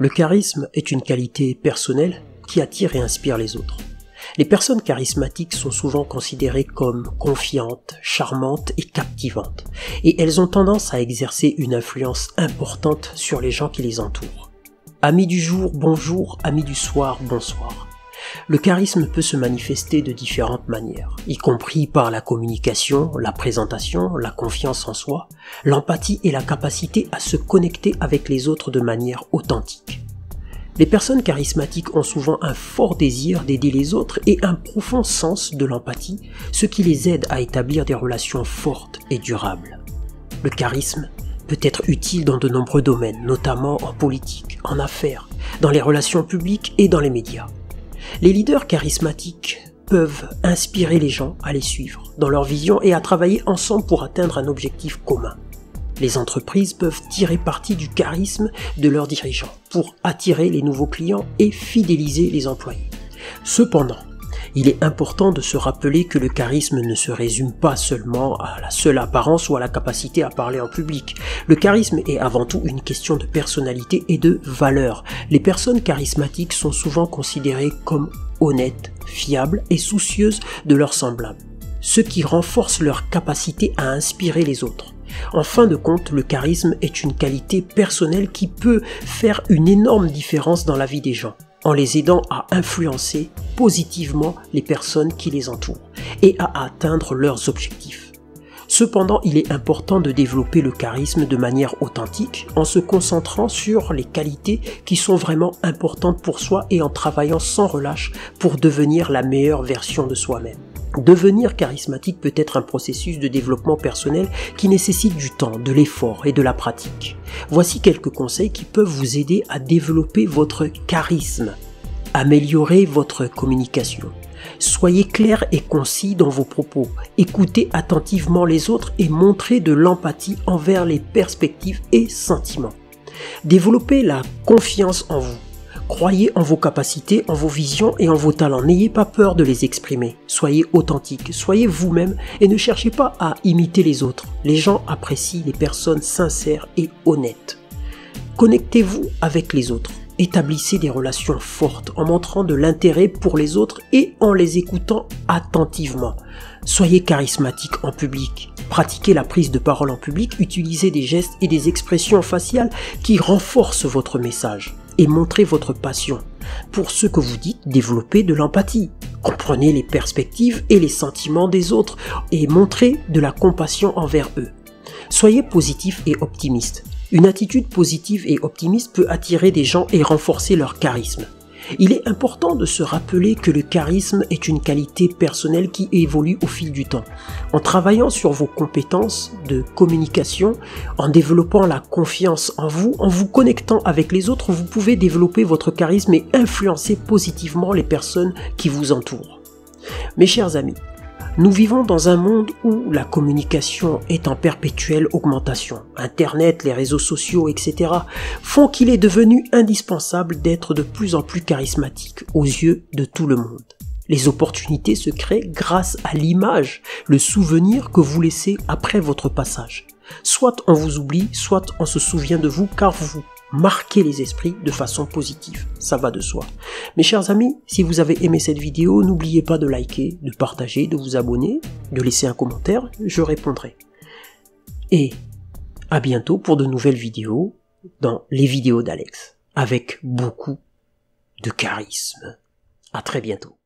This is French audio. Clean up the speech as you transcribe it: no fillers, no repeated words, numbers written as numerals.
Le charisme est une qualité personnelle qui attire et inspire les autres. Les personnes charismatiques sont souvent considérées comme confiantes, charmantes et captivantes, et elles ont tendance à exercer une influence importante sur les gens qui les entourent. Amis du jour, bonjour, amis du soir, bonsoir. Le charisme peut se manifester de différentes manières, y compris par la communication, la présentation, la confiance en soi, l'empathie et la capacité à se connecter avec les autres de manière authentique. Les personnes charismatiques ont souvent un fort désir d'aider les autres et un profond sens de l'empathie, ce qui les aide à établir des relations fortes et durables. Le charisme peut être utile dans de nombreux domaines, notamment en politique, en affaires, dans les relations publiques et dans les médias. Les leaders charismatiques peuvent inspirer les gens à les suivre dans leur vision et à travailler ensemble pour atteindre un objectif commun. Les entreprises peuvent tirer parti du charisme de leurs dirigeants pour attirer les nouveaux clients et fidéliser les employés. Cependant, il est important de se rappeler que le charisme ne se résume pas seulement à la seule apparence ou à la capacité à parler en public. Le charisme est avant tout une question de personnalité et de valeur. Les personnes charismatiques sont souvent considérées comme honnêtes, fiables et soucieuses de leurs semblables, ce qui renforce leur capacité à inspirer les autres. En fin de compte, le charisme est une qualité personnelle qui peut faire une énorme différence dans la vie des gens, en les aidant à influencer positivement les personnes qui les entourent et à atteindre leurs objectifs. Cependant, il est important de développer le charisme de manière authentique en se concentrant sur les qualités qui sont vraiment importantes pour soi et en travaillant sans relâche pour devenir la meilleure version de soi-même. Devenir charismatique peut être un processus de développement personnel qui nécessite du temps, de l'effort et de la pratique. Voici quelques conseils qui peuvent vous aider à développer votre charisme. Améliorez votre communication. Soyez clair et concis dans vos propos. Écoutez attentivement les autres et montrez de l'empathie envers les perspectives et sentiments. Développez la confiance en vous. Croyez en vos capacités, en vos visions et en vos talents. N'ayez pas peur de les exprimer. Soyez authentique, soyez vous-même et ne cherchez pas à imiter les autres. Les gens apprécient les personnes sincères et honnêtes. Connectez-vous avec les autres. Établissez des relations fortes en montrant de l'intérêt pour les autres et en les écoutant attentivement. Soyez charismatique en public. Pratiquez la prise de parole en public. Utilisez des gestes et des expressions faciales qui renforcent votre message. Et montrez votre passion. Pour ce que vous dites, développez de l'empathie. Comprenez les perspectives et les sentiments des autres et montrez de la compassion envers eux. Soyez positif et optimiste. Une attitude positive et optimiste peut attirer des gens et renforcer leur charisme. Il est important de se rappeler que le charisme est une qualité personnelle qui évolue au fil du temps. En travaillant sur vos compétences de communication, en développant la confiance en vous connectant avec les autres, vous pouvez développer votre charisme et influencer positivement les personnes qui vous entourent. Mes chers amis, nous vivons dans un monde où la communication est en perpétuelle augmentation. Internet, les réseaux sociaux, etc. font qu'il est devenu indispensable d'être de plus en plus charismatique aux yeux de tout le monde. Les opportunités se créent grâce à l'image, le souvenir que vous laissez après votre passage. Soit on vous oublie, soit on se souvient de vous car vous marquez les esprits de façon positive. Ça va de soi. Mes chers amis, si vous avez aimé cette vidéo, n'oubliez pas de liker, de partager, de vous abonner, de laisser un commentaire, je répondrai. Et à bientôt pour de nouvelles vidéos dans les vidéos d'Alex, avec beaucoup de charisme. À très bientôt.